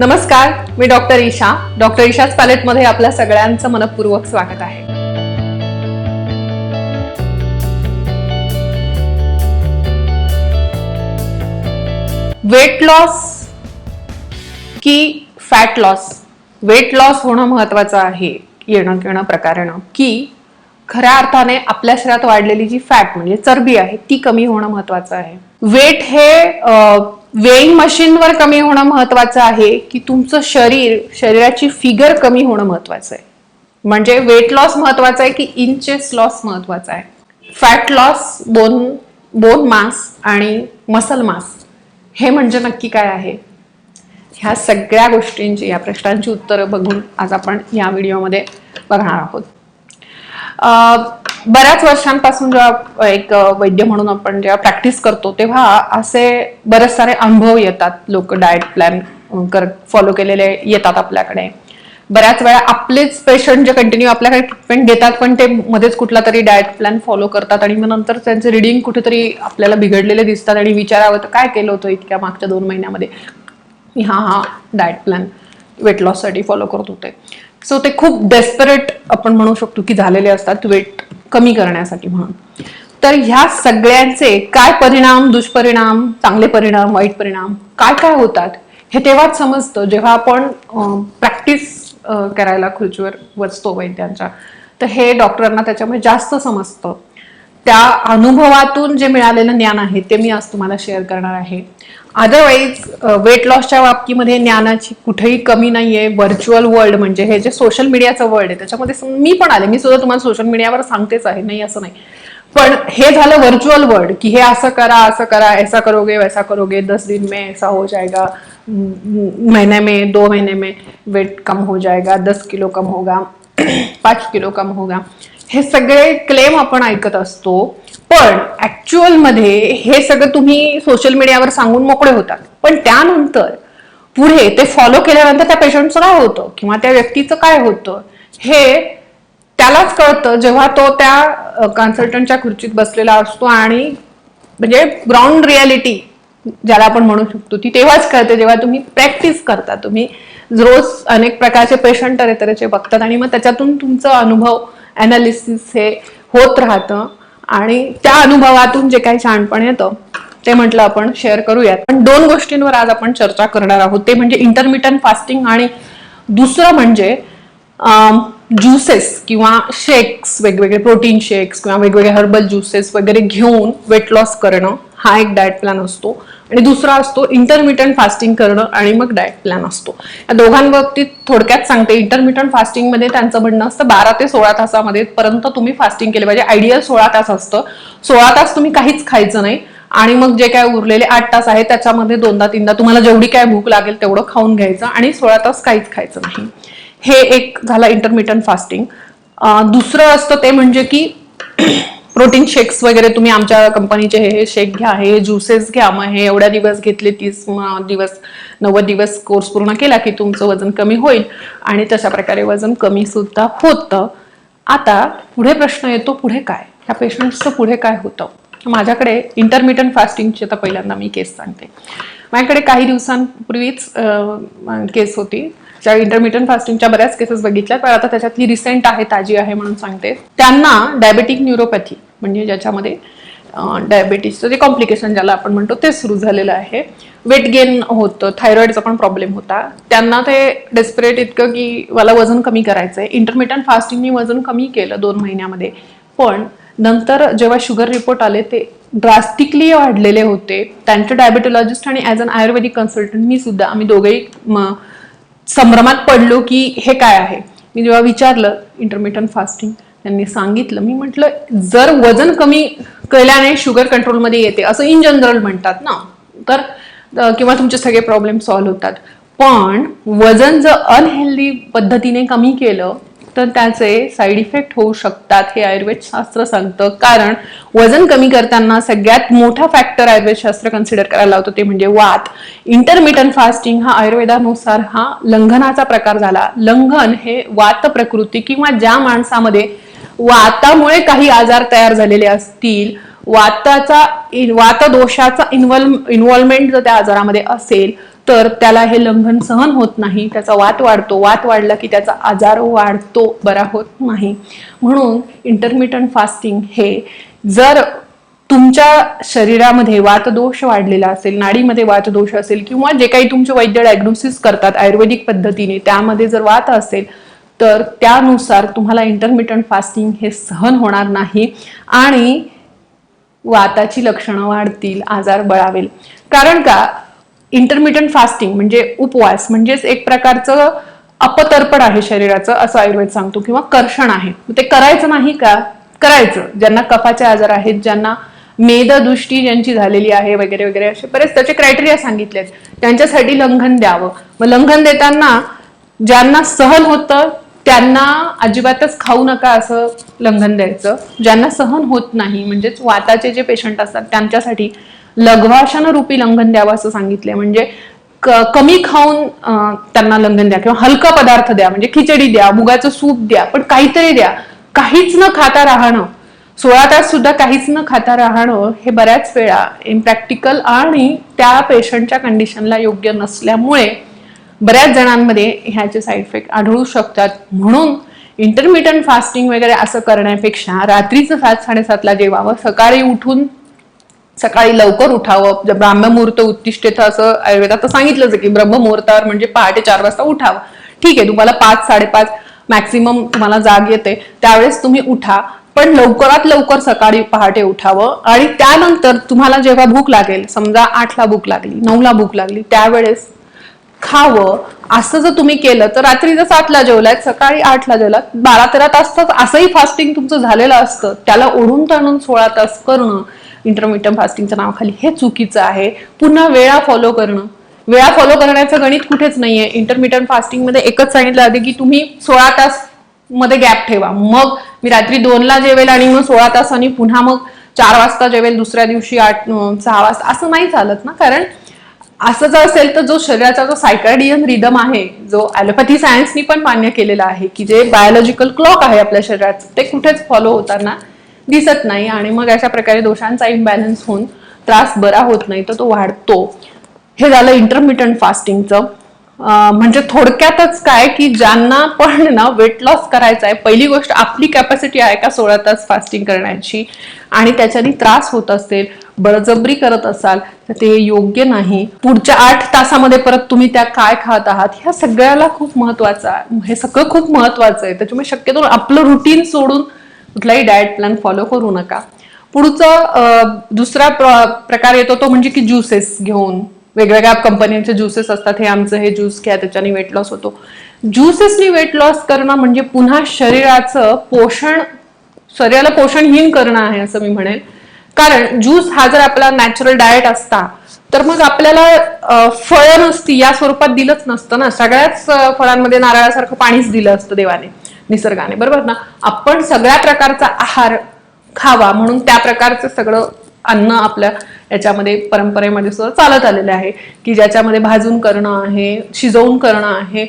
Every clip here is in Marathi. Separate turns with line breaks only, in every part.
नमस्कार, मी डॉक्टर ईशा. डॉक्टर ईशाच पॅलेटमध्ये आपल्या सगळ्यांचं मनपूर्वक स्वागत आहे. वेट लॉस की फॅट लॉस? वेट लॉस होणं महत्वाचं आहे येणं प्रकारेनं, की खऱ्या अर्थाने आपल्या शरीरात वाढलेली जी फॅट म्हणजे चरबी आहे ती कमी होणं महत्वाचं आहे. वेट हे वेइंग मशीनवर कमी होणं महत्वाचं आहे की तुमचं शरीराची फिगर कमी होणं महत्वाचं आहे? म्हणजे वेट लॉस महत्वाचं आहे की इंचेस लॉस महत्वाचा आहे? फॅट लॉस, बोन मास आणि मसल मास हे म्हणजे नक्की काय आहे? ह्या सगळ्या गोष्टींची, या प्रश्नांची उत्तरं बघून आज आपण या व्हिडिओमध्ये बघणार आहोत. बऱ्याच वर्षांपासून जेव्हा एक वैद्य म्हणून आपण जेव्हा प्रॅक्टिस करतो तेव्हा असे बरेच सारे अनुभव येतात. लोक डाएट प्लॅन फॉलो केलेले येतात आपल्याकडे. बऱ्याच वेळा आपलेच पेशंट जे कंटिन्यू आपल्याकडे ट्रीटमेंट घेतात पण ते मध्येच कुठला तरी डाएट प्लॅन फॉलो करतात आणि मग नंतर त्यांचे रिडिंग कुठेतरी आपल्याला बिघडलेले दिसतात आणि विचारावं तर काय केलं होतं इतक्या मागच्या 2 महिन्यामध्ये? हा डाएट प्लॅन वेट लॉस साठी फॉलो करत होते. सो ते खूप डेस्परेट आपण म्हणू शकतो की झालेले असतात वेट कमी करण्यासाठी म्हणून. तर ह्या सगळ्यांचे काय परिणाम, दुष्परिणाम, चांगले परिणाम, वाईट परिणाम काय काय होतात हे तेव्हाच समजतं जेव्हा आपण प्रॅक्टिस करायला खुर्चीवर बसतो वैद्यांच्या. तर हे डॉक्टरांना त्याच्यामुळे जास्त समजतं. त्या अनुभवातून जे मिळालेलं ज्ञान आहे ते मी आज तुम्हाला शेअर करणार आहे. अदरवाईज वेट लॉसच्या बाबतीमध्ये ज्ञानाची कुठेही कमी नाहीये. व्हर्च्युअल वर्ल्ड म्हणजे हे जे सोशल मीडियाचं वर्ल्ड आहे त्याच्यामध्ये मी पण आले, मी सुद्धा तुम्हाला सोशल मीडियावर सांगतेच आहे, नाही असं नाही. पण हे झालं व्हर्च्युअल वर्ल्ड की हे असं करा, ऐसा करोगे वैसा करोगे, 10 दिन में ऐसा हो जाएगा, महीने में 2 महीने में वेट कम हो जाएगा, 10 किलो कम होगा, 5 किलो कम होगा. हे सगळे क्लेम आपण ऐकत असतो. पण ऍक्च्युअल मध्ये हे सगळं तुम्ही सोशल मीडियावर सांगून मोकळे होतात. पण त्यानंतर पुढे ते फॉलो केल्यानंतर त्या पेशंटचं काय होतं किंवा त्या व्यक्तीचं काय होतं हे त्यालाच कळतं जेव्हा तो त्या कन्सल्टंटच्या खुर्चीत बसलेला असतो. आणि म्हणजे ग्राउंड रियालिटी ज्याला आपण म्हणू शकतो ती तेव्हाच कळते जेव्हा तुम्ही प्रॅक्टिस करता. तुम्ही रोज अनेक प्रकारचे पेशंट तऱ्हेचे बघतात आणि मग त्याच्यातून तुमचं अनुभव अनालिसिस हे होत राहतं आणि त्या अनुभवातून जे काही शहाणपण येतं ते म्हटलं आपण शेअर करूयात. पण 2 गोष्टींवर आज आपण चर्चा करणार आहोत. ते म्हणजे इंटरमिटंट फास्टिंग आणि दुसरं म्हणजे ज्युसेस किंवा शेक्स, वेगवेगळे प्रोटीन शेक्स किंवा वेगवेगळे हर्बल ज्युसेस वगैरे घेऊन वेट लॉस करणं हा एक डाएट प्लॅन असतो. आणि दुसरा असतो इंटरमिटंट फास्टिंग करणं आणि मग डाएट प्लॅन असतो. या दोघांबाबतीत थोडक्यात सांगते. इंटरमिटंट फास्टिंग मध्ये त्यांचं म्हणणं असतं 12 ते 16 तासामध्ये पर्यंत तुम्ही फास्टिंग केले पाहिजे. आयडियल 16 तास असतं. 16 तास तुम्ही काहीच खायचं नाही आणि मग जे काय उरलेले 8 तास आहेत त्याच्यामध्ये 2दा-3दा तुम्हाला जेवढी काय भूक लागेल तेवढं खाऊन घ्यायचं आणि 16 तास काहीच खायचं नाही. हे एक झालं इंटरमिटंट फास्टिंग. दुसरं असतं ते म्हणजे की प्रोटीन शेक्स वगैरे तुम्ही आमच्या कंपनीचे हे शेक घ्या, हे ज्युसेस घ्या. मग हे एवढ्या दिवस घेतले, 30 दिवस 90 दिवस कोर्स पूर्ण केला की तुमचं वजन कमी होईल आणि तशा प्रकारे वजन कमी सुद्धा होतं. आता पुढे प्रश्न येतो, पुढे काय? ह्या पेशंट्सचं पुढे काय होतं? माझ्याकडे इंटरमिटंट फास्टिंगची आता पहिल्यांदा मी केस सांगते. माझ्याकडे काही दिवसांपूर्वीच केस होती. ज्या इंटरमिटंट फास्टिंगच्या बऱ्याच केसेस बघितल्या पण आता त्याच्यातली रिसेंट आहे, ताजी आहे म्हणून सांगते. त्यांना डायबेटिक न्यूरोपॅथी म्हणजे ज्याच्यामध्ये डायबेटीसचं जे कॉम्प्लिकेशन ज्याला आपण म्हणतो ते सुरू झालेलं आहे. वेट गेन होतं, थायरॉइडचा पण प्रॉब्लेम होता. त्यांना ते डेस्परेट इतकं की मला वजन कमी करायचंय. इंटरमिटंट फास्टिंग मी वजन कमी केलं 2 महिन्यामध्ये. पण नंतर जेव्हा शुगर रिपोर्ट आले ते ड्रास्टिकली वाढलेले होते. त्यांचे डायबेटोलॉजिस्ट आणि ॲज अन आयुर्वेदिक कन्सल्टंट मी सुद्धा, आम्ही दोघेही संभ्रमात पडलो की हे काय आहे. मी जेव्हा विचारलं इंटरमिटंट फास्टिंग त्यांनी सांगितलं. मी म्हटलं जर वजन कमी केल्याने शुगर कंट्रोलमध्ये येते असं इन जनरल म्हणतात ना, तर किंवा तुमचे सगळे प्रॉब्लेम सॉल्व्ह होतात. पण वजन जर अनहेल्दी पद्धतीने कमी केलं तर त्याचे साईड इफेक्ट होऊ शकतात हे आयुर्वेद शास्त्र सांगतं. कारण वजन कमी करताना सगळ्यात मोठा फॅक्टर आयुर्वेद शास्त्र कन्सिडर करायला लावतं ते म्हणजे वात. इंटरमिटंट फास्टिंग हा आयुर्वेदानुसार हा लंघनाचा प्रकार झाला. लंघन हे वात प्रकृती किंवा ज्या माणसामध्ये वातामुळे काही आजार तयार झालेले असतील, वातदोषाचा इन्व्हॉल्वमेंट जर त्या आजारामध्ये असेल तर त्याला हे लंघन सहन होत नाही, त्याचा वात वाढतो, वात वाढला की त्याचा आजार वाढतो, बरा होत नाही. म्हणून इंटरमिटंट फास्टिंग हे जर तुमच्या शरीरामध्ये वातदोष वाढलेला असेल, नाडीमध्ये वातदोष असेल, किंवा जे काही तुमचे वैद्य डायग्नोसिस करतात आयुर्वेदिक पद्धतीने त्यामध्ये जर वात असेल तर त्यानुसार तुम्हाला इंटरमिटंट फास्टिंग हे सहन होणार नाही आणि वाताची लक्षणं वाढतील, आजार बळावेल. कारण का, इंटरमिटंट फास्टिंग म्हणजे उपवास म्हणजेच एक प्रकारचं अपतर्पण आहे शरीराचं, असं आयुर्वेद सांगतो, किंवा कर्षण आहे. ते करायचं नाही का? करायचं. ज्यांना कफाचे आजार आहेत, ज्यांना मेददृष्टी ज्यांची झालेली आहे वगैरे वगैरे, असे बरेच त्याचे क्रायटेरिया सांगितलेत, त्यांच्यासाठी लंघन द्यावं. मग लंघन देताना ज्यांना सहन होतं त्यांना अजिबातच खाऊ नका असं लंघन द्यायचं. ज्यांना सहन होत नाही म्हणजेच वाताचे जे पेशंट असतात त्यांच्यासाठी लघवाशन रूपी लंघन द्यावं असं सांगितलंय. म्हणजे कमी खाऊन त्यांना लंघन द्या, किंवा हलका पदार्थ द्या, म्हणजे खिचडी द्या, मुगाचं सूप द्या, पण काहीतरी द्या. काहीच न खाता राहणं, 16 तास सुद्धा काहीच न खाता राहणं हे बऱ्याच वेळा इम्प्रॅक्टिकल आणि त्या पेशंटच्या कंडिशनला योग्य नसल्यामुळे बऱ्याच जणांमध्ये ह्याचे साईड इफेक्ट आढळू शकतात. म्हणून इंटरमिटंट फास्टिंग वगैरे असं करण्यापेक्षा रात्रीचं 7-7:30ला जेवावं, सकाळी उठून सकाळी लवकर उठावं. ब्रह्ममुहूर्त उत्तिष्ठेत असं आयुर्वेदात सांगितलंच की ब्रह्ममुहूर्तावर म्हणजे पहाटे 4 वाजता उठावं. ठीक आहे, तुम्हाला 5-5:30 मॅक्सिमम तुम्हाला जाग येते त्यावेळेस तुम्ही उठा, पण लवकरात लवकर सकाळी पहाटे उठावं. आणि त्यानंतर तुम्हाला जेव्हा भूक लागेल, समजा 8ला भूक लागली, 9ला भूक लागली, त्यावेळेस खावं. असं जर तुम्ही केलं तर रात्री जर 7ला जेवलात, सकाळी 8ला जेवलात, 12-13 तास असंही फास्टिंग तुमचं झालेलं असतं, त्याला ओढून ताणून 16 तास करणं इंटरमिटंट फास्टिंगच्या नावाखाली हे चुकीचं आहे. पुन्हा वेळा फॉलो करणं, वेळा फॉलो करण्याचं गणित कुठेच नाहीये. इंटरमिटंट फास्टिंग मध्ये एकच सांगितलं आहे की तुम्ही 16 तास मध्ये गॅप ठेवा, मग मी रात्री 2ला जेवेल आणि मग 16 तासांनी पुन्हा मग 4 वाजता जेवेल, दुसऱ्या दिवशी 6 वाजता, असं नाही चालत ना. कारण असं जर असेल तर जो शरीराचा जो सायकार्डियन रिदम आहे, जो ॲलोपॅथी सायन्सनी पण मान्य केलेला आहे की जे बायोलॉजिकल क्लॉक आहे आपल्या शरीराचं, ते कुठेच फॉलो होताना दिसत नाही. आणि मग अशा प्रकारे दोषांचा इम्बॅलन्स होऊन त्रास बरा होत नाही, तर तो वाढतो. हे झालं इंटरमिटंट फास्टिंगचं. म्हणजे थोडक्यातच काय की ज्यांना पण ना वेट लॉस करायचा आहे, पहिली गोष्ट आपली कॅपॅसिटी आहे का 16 तास फास्टिंग करण्याची, आणि त्याच्याने त्रास होत असेल, बळजबरी करत असाल तर ते योग्य नाही. पुढच्या 8 तासामध्ये परत तुम्ही त्या काय खात आहात ह्या सगळ्याला खूप महत्वाचं आहे, हे सगळं खूप महत्वाचं आहे. त्याच्यामुळे शक्यतो आपलं रुटीन सोडून कुठलाही डाएट प्लॅन फॉलो करू नका. पुढचा दुसरा प्रकार येतो तो म्हणजे की ज्युसेस घेऊन, वेगवेगळ्या कंपन्यांचे ज्युसेस असतात, हे आमचं हे ज्यूस घ्या त्याच्याने वेट लॉस होतो. ज्युसेसनी वेट लॉस करणं म्हणजे पुन्हा शरीराचं पोषण, शरीराला पोषणहीन करणं आहे असं मी म्हणेन. कारण ज्यूस हा जर आपला नॅचरल डाएट असता तर मग आपल्याला फळं नसती या स्वरूपात दिलंच नसतं ना. सगळ्याच फळांमध्ये नारळासारखं पाणीच दिलं असतं देवाने, निसर्गाने, बरोबर ना. आपण सगळ्या प्रकारचा आहार खावा म्हणून त्या प्रकारचं सगळं अन्न आपल्या याच्यामध्ये परंपरेमध्ये सुद्धा चालत आलेलं आहे की ज्याच्यामध्ये भाजून करणं आहे, शिजवून करणं आहे,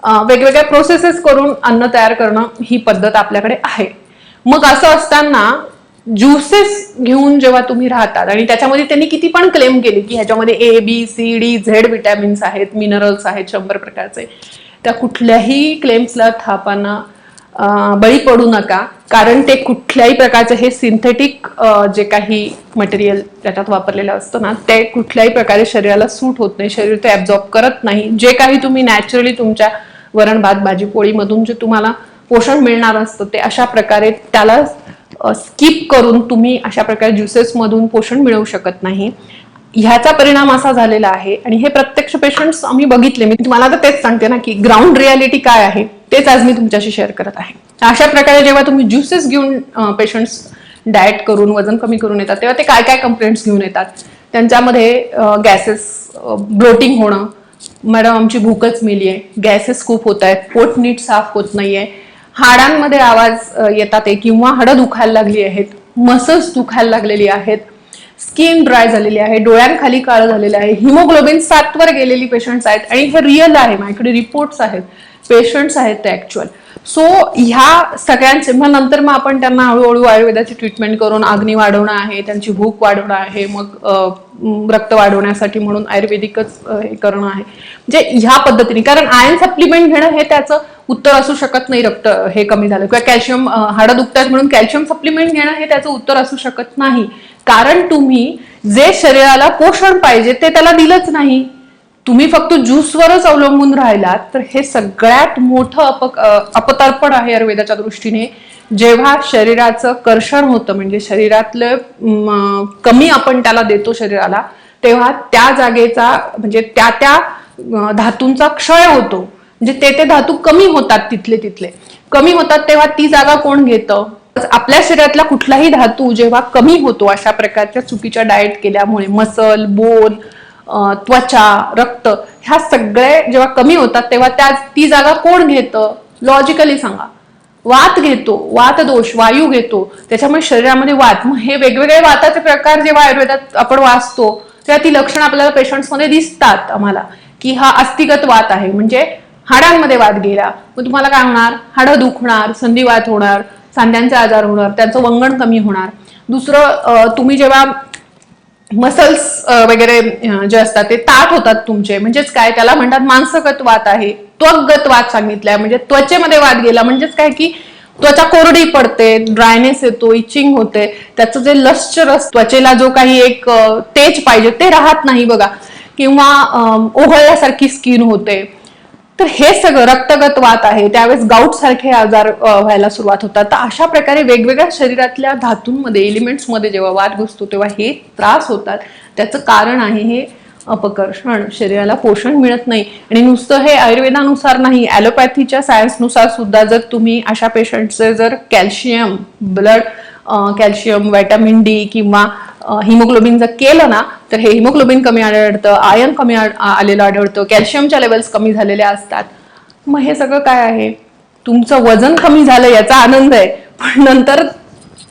वेगवेगळ्या प्रोसेसेस करून अन्न तयार करणं ही पद्धत आपल्याकडे आहे. मग असं असताना ज्युसेस घेऊन जेव्हा तुम्ही राहतात आणि त्याच्यामध्ये त्यांनी किती पण क्लेम केले की ह्याच्यामध्ये ABCDZ विटॅमिन्स आहेत, मिनरल्स आहेत 100 प्रकारचे, त्या कुठल्याही क्लेम्सला थापांना बळी पडू नका. कारण ते कुठल्याही प्रकारचे हे सिंथेटिक जे काही मटेरियल त्याच्यात वापरलेलं असतं ना, ते कुठल्याही प्रकारे शरीराला सूट होत नाही, शरीर ते ऍब्झॉर्ब करत नाही. जे काही तुम्ही नॅचरली तुमच्या वरण भात भाजी पोळीमधून जे तुम्हाला पोषण मिळणार असतं ते अशा प्रकारे त्याला स्किप करून तुम्ही अशा प्रकारे ज्युसेस मधून पोषण मिळवू शकत नाही. ह्याचा परिणाम असा झालेला आहे आणि हे प्रत्यक्ष पेशंट्स आम्ही बघितले. मी तुम्हाला तर तेच सांगते ना की ग्राउंड रियालिटी काय आहे तेच आज मी तुमच्याशी शेअर करत आहे. अशा प्रकारे जेव्हा तुम्ही ज्युसेस घेऊन पेशंट्स डाएट करून वजन कमी करून येतात तेव्हा ते काय काय कंप्लेंट्स घेऊन येतात. त्यांच्यामध्ये गॅसेस, ब्लोटिंग होणं, मॅडम आमची भूकच मेली आहे, गॅसेस खूप होत आहेत, पोट नीट साफ होत नाहीये, हाडांमध्ये आवाज येतात किंवा हाडं दुखायला लागली आहेत, मसल्स दुखायला लागलेली आहेत, स्किन ड्राय झालेली आहे, डोळ्यांखाली काळं झालेलं आहे, हिमोग्लोबिन 7 वर गेलेली पेशंट्स आहेत. आणि हे रिअल आहे, माझ्याकडे रिपोर्ट्स आहेत, पेशंट्स आहेत ते ऍक्च्युअल. सो ह्या सगळ्यांचे मग नंतर मग आपण त्यांना हळूहळू आयुर्वेदाची ट्रीटमेंट करून अग्नी वाढवणं आहे, त्यांची भूक वाढवणं आहे, मग रक्त वाढवण्यासाठी म्हणून आयुर्वेदिकच हे करणं आहे. म्हणजे ह्या पद्धतीने, कारण आयर्न सप्लिमेंट घेणं हे त्याचं उत्तर असू शकत नाही. रक्त हे कमी झालं किंवा कॅल्शियम हाडं दुखतात म्हणून कॅल्शियम सप्लिमेंट घेणं हे त्याचं उत्तर असू शकत नाही. कारण तुम्ही जे शरीराला पोषण पाहिजे ते त्याला दिलंच नाही. तुम्ही फक्त ज्यूसवरच अवलंबून राहिलात तर हे सगळ्यात मोठं अपतर्पण आहे आयुर्वेदाच्या दृष्टीने. जेव्हा शरीराचं कर्षण होतं म्हणजे शरीरातलं कमी आपण त्याला देतो शरीराला, तेव्हा त्या जागेचा म्हणजे त्या धातूंचा क्षय होतो. म्हणजे ते धातू कमी होतात, तिथले कमी होतात. तेव्हा ती जागा कोण घेतं? आपल्या शरीरातला कुठलाही धातू जेव्हा कमी होतो अशा प्रकारच्या चुकीच्या डाएट केल्यामुळे, मसल, बोन, त्वचा, रक्त ह्या सगळे जेव्हा कमी होतात तेव्हा ती जागा कोण घेतं? लॉजिकली सांगा, वात घेतो. वात दोष, वायू घेतो. त्याच्यामुळे शरीरामध्ये वात, मग हे वेगवेगळे वाताचे प्रकार जेव्हा आयुर्वेदात आपण वाचतो तेव्हा ती लक्षणं आपल्याला पेशंट्समध्ये दिसतात आम्हाला, की हा अस्थिगत वात आहे, म्हणजे हाडांमध्ये वात गेला. मग तुम्हाला काय होणार? हाडं दुखणार, संधिवात होणार, सांध्यांचे आजार होणार, त्यांचं वंगण कमी होणार. दुसरं, तुम्ही जेव्हा मसल्स वगैरे जे असतात ते ताठ होतात तुमचे, म्हणजेच काय, त्याला म्हणतात मांसगत वात आहे. त्वकगत वात सांगितलाय, म्हणजे त्वचेमध्ये वात गेला, म्हणजेच काय की त्वचा कोरडी पडते, ड्रायनेस येतो, इचिंग होते, त्याचं जे लश्चरस त्वचेला जो काही एक तेज पाहिजे ते राहत नाही बघा, किंवा ओघळल्यासारखी स्किन होते. तर हे सगळं रक्तगत वात आहे. त्यावेळेस गाऊट सारखे आजार व्हायला सुरुवात होतात. तर अशा प्रकारे वेगवेगळ्या शरीरातल्या धातूंमध्ये, एलिमेंट्समध्ये जेव्हा वात घुसतो तेव्हा हे त्रास होतात. त्याचं कारण आहे हे अपकर्षण, शरीराला पोषण मिळत नाही. आणि नुसतं हे आयुर्वेदानुसार नाही, ॲलोपॅथीच्या सायन्सनुसार सुद्धा जर तुम्ही अशा पेशंटचे जर calcium, blood calcium, vitamin D किंवा हिमोग्लोबिन जर केलं ना तर हे हिमोग्लोबिन कमी आढळतं, आयर्न कमी आलेलं आढळतं, कॅल्शियमच्या लेवल्स कमी झालेल्या असतात. मग हे सगळं काय आहे? तुमचं वजन कमी झालं याचा आनंद आहे, पण नंतर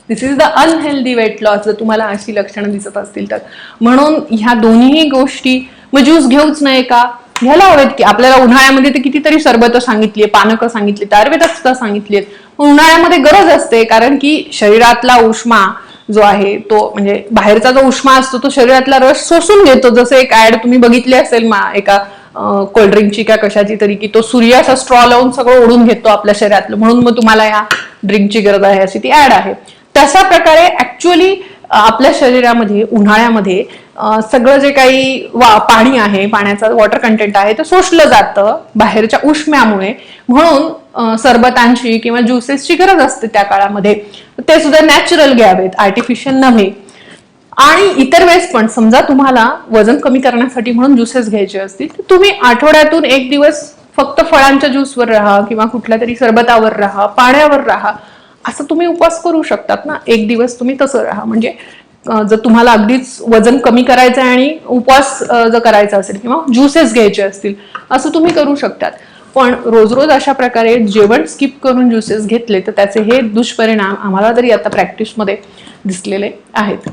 this is the unhealthy weight loss जर तुम्हाला अशी लक्षणं दिसत असतील तर. म्हणून ह्या दोन्ही गोष्टी, मग ज्यूस घेऊच नाही का? घ्यायला हवेत की. आपल्याला उन्हाळ्यामध्ये तर कितीतरी सरबतं सांगितली, पानकं सांगितली, आयुर्वेदात सुद्धा सांगितली. उन्हाळ्यामध्ये गरज असते, कारण की शरीरातला उष्मा जो आहे तो, म्हणजे बाहेरचा जो उष्मा असतो तो शरीरातला रस शोषून घेतो. जसं एक ऍड तुम्ही बघितली असेल एका कोल्ड्रिंकची का कशाची तरी, की तो सूर्याचा स्ट्रॉ लावून सगळं ओढून घेतो आपल्या शरीरातलं, म्हणून मग तुम्हाला या ड्रिंकची गरज आहे अशी ती ऍड आहे. तशा प्रकारे ऍक्च्युअली आपल्या शरीरामध्ये उन्हाळ्यामध्ये सगळं जे काही पाणी आहे, पाण्याचा वॉटर कंटेंट आहे ते शोषलं जातं बाहेरच्या उष्म्यामुळे. म्हणून सरबतांची किंवा ज्युसेसची गरज असते त्या काळामध्ये. ते सुद्धा नॅचरल घ्यावेत, आर्टिफिशियल नव्हे. आणि इतर वेळेस पण समजा तुम्हाला वजन कमी करण्यासाठी म्हणून ज्युसेस घ्यायचे असतील तर तुम्ही आठवड्यातून एक दिवस फक्त फळांच्या ज्यूसवर राहा किंवा कुठल्या तरी सरबतावर राहा, पाण्यावर राहा, असं तुम्ही उपवास करू शकतात ना. एक दिवस तुम्ही तसं राहा. म्हणजे जर तुम्हाला अगदीच वजन कमी करायचं आहे आणि उपवास जर करायचा असेल किंवा ज्युसेस घ्यायचे असतील असं तुम्ही करू शकतात. पण रोज रोज अशा प्रकारे जेवण स्किप करून ज्युसेस घेतले तर त्याचे हे दुष्परिणाम आम्हाला तरी आता प्रॅक्टिसमध्ये दिसलेले आहेत.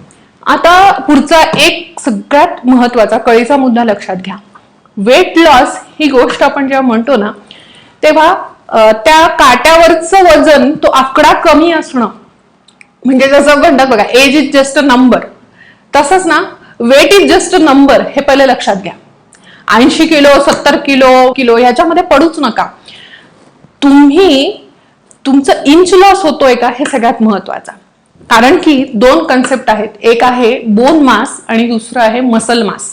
आता पुढचा एक सगळ्यात महत्वाचा कळीचा मुद्दा लक्षात घ्या. वेट लॉस ही गोष्ट आपण जेव्हा म्हणतो ना तेव्हा त्या काट्यावरचं वजन, तो आकडा कमी असणं, म्हणजे जसं म्हणतात बघा, age is just a number, तसंच ना weight is just a number, हे पहिले लक्षात घ्या. 80 किलो 70 किलो ह्याच्यामध्ये पडूच नका. तुमचं इंच लॉस होतोय का हे सगळ्यात महत्वाचं. कारण की दोन कन्सेप्ट आहेत, एक आहे बोन मास आणि दुसरं आहे मसल मास.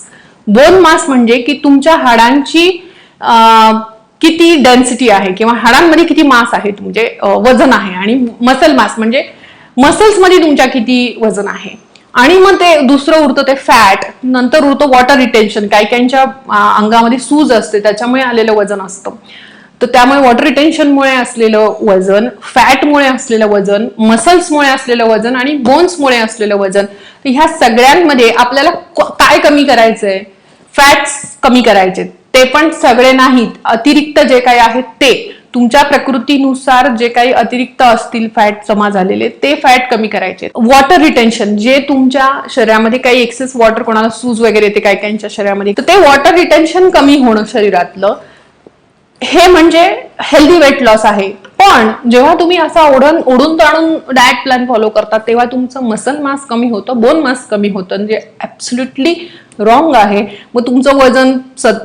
बोन मास म्हणजे की तुमच्या हाडांची किती डेन्सिटी आहे किंवा हाडांमध्ये किती मास आहे, म्हणजे वजन आहे. आणि मसल मास म्हणजे मसल्स मध्ये तुमच्या किती वजन आहे. आणि मग ते दुसरं उरतं ते फॅट, नंतर उरतं वॉटर रिटेन्शन. काही काहींच्या अंगामध्ये सूज असते त्याच्यामुळे आलेलं वजन असतं. तर त्यामुळे वॉटर रिटेन्शनमुळे असलेलं वजन, फॅटमुळे असलेलं वजन, मसल्समुळे असलेलं वजन आणि बोन्समुळे असलेलं वजन. तर ह्या सगळ्यांमध्ये आपल्याला काय कमी करायचंय? फॅट्स कमी करायचे, ते पण सगळे नाहीत, अतिरिक्त जे काही आहेत ते. तुमच्या प्रकृतीनुसार जे काही अतिरिक्त असतील फॅट जमा झालेले ते फॅट कमी करायचे. वॉटर रिटेन्शन, जे तुमच्या शरीरामध्ये काही एक्सेस वॉटर, कोणाला सूज वगैरे येते काही काहींच्या शरीरामध्ये, तर ते वॉटर रिटेन्शन कमी होणं शरीरातलं, हे म्हणजे हेल्दी वेट लॉस आहे. पण जेव्हा तुम्ही असा ओढून ताणून डाएट प्लॅन फॉलो करता तेव्हा तुमचं मसल मास कमी होतं, बोन मास कमी होतं, म्हणजे ऍब्सोल्युटली रॉंग आहे. मग तुमचं वजन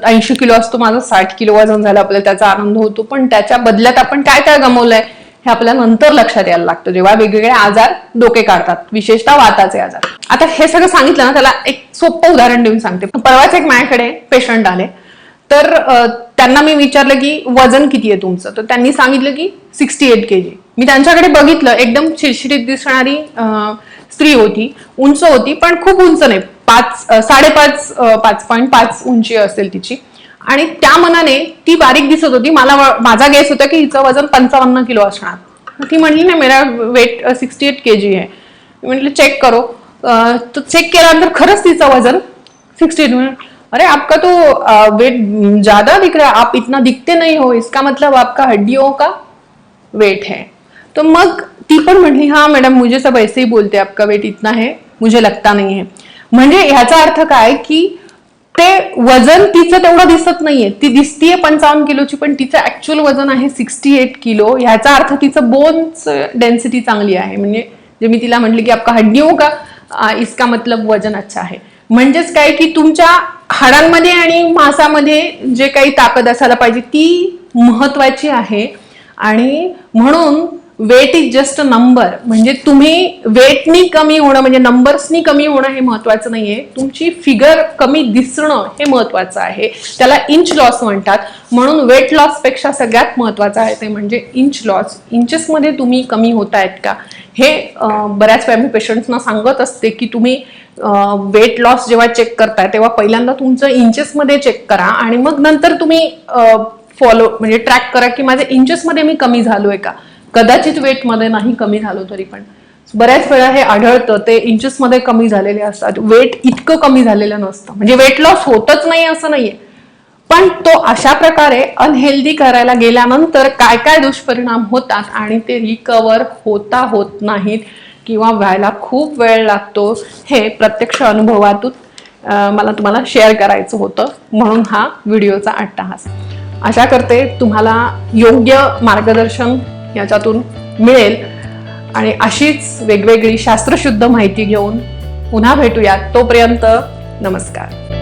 80 किलो असतो, माझं 60 किलो वजन झालं, आपल्याला त्याचा आनंद होतो, पण त्याच्या बदल्यात आपण काय काय गमावलंय हे आपल्याला नंतर लक्षात यायला लागतं, जेव्हा वेगवेगळे आजार डोके काढतात, विशेषतः वाताचे आजार. आता हे सगळं सांगितलं ना, त्याला एक सोपं उदाहरण देऊन सांगते. परवाच एक माझ्याकडे पेशंट आले, तर त्यांना मी विचारलं की वजन किती आहे तुमचं, तर त्यांनी सांगितलं की 68 kg. मी त्यांच्याकडे बघितलं, एकदम चिडचिडीत दिसणारी स्त्री होती, उंच होती, पण खूप उंच नाही, 5.5 उंची असेल तिची, आणि त्या मनाने ती बारीक दिसत होती. माझा गेस होता की हिचं वजन 55 किलो असणार. ती म्हणली ना, मेरा वेट 68 kg है. म्हटलं चेक करो, तो चेक केल्यानंतर खरंच तिचं वजन 68. अरे आपका तो वेट ज्यादा दिख रहा है, आप इतना दिखते नहीं हो, इसका मतलब आपका हड्डियों का वेट है. तो मग ती पण म्हटली, हाँ मैडम मुझे सब ऐसे ही बोलते, आपका वेट इतना है, मुझे लगता नहीं है. म्हणजे ह्याचा अर्थ काय की ते वजन तिचं तेवढं दिसत नाहीये, ती दिसतीये 55 किलोची, पण तिचं ऍक्च्युअल वजन आहे 68 किलो. ह्याचा अर्थ तिचं बोन्स डेन्सिटी चांगली आहे. म्हणजे जे मी तिला म्हटलं की आपका हड्डियों का, इसका मतलब वजन अच्छा आहे. म्हणजेच काय की तुमच्या हाडांमध्ये आणि मांसामध्ये जे काही ताकद असायला पाहिजे ती महत्वाची आहे. आणि म्हणून weight is just a number. म्हणजे तुम्ही वेटनी कमी होणं, म्हणजे नंबर्सनी कमी होणं हे महत्वाचं नाहीये, तुमची फिगर कमी दिसणं हे महत्वाचं आहे. त्याला इंच लॉस म्हणतात. म्हणून वेट लॉस पेक्षा सगळ्यात महत्वाचं आहे ते म्हणजे इंच लॉस. इंचेस मध्ये तुम्ही कमी होतायत का, हे बऱ्याच वेळा मी पेशंट्सना सांगत असते की तुम्ही वेट लॉस जेव्हा चेक करताय तेव्हा पहिल्यांदा तुमचं इंचेस मध्ये चेक करा, आणि मग नंतर तुम्ही फॉलो म्हणजे ट्रॅक करा की माझ्या इंचेस मध्ये मी कमी झालोय का. कदाचित वेट मध्ये नाही कमी झालो तरी पण बऱ्याच वेळा हे आढळतं, ते इंचेस मध्ये कमी झालेले असतात, वेट इतकं कमी झालेलं नसतं. म्हणजे वेट लॉस होतच नाही असं नाहीये, पण तो अशा प्रकारे अनहेल्दी करायला गेल्यानंतर काय काय दुष्परिणाम होतात आणि ते रिकवर होत नाहीत किंवा व्हायला खूप वेळ लागतो, हे प्रत्यक्ष अनुभवातून मला तुम्हाला शेअर करायचं होतं, म्हणून हा व्हिडिओचा अट्टहास. आशा करते तुम्हाला योग्य मार्गदर्शन याच्यातून मिळेल, आणि अशीच वेगवेगळी शास्त्रशुद्ध माहिती घेऊन पुन्हा भेटूयात. तोपर्यंत नमस्कार.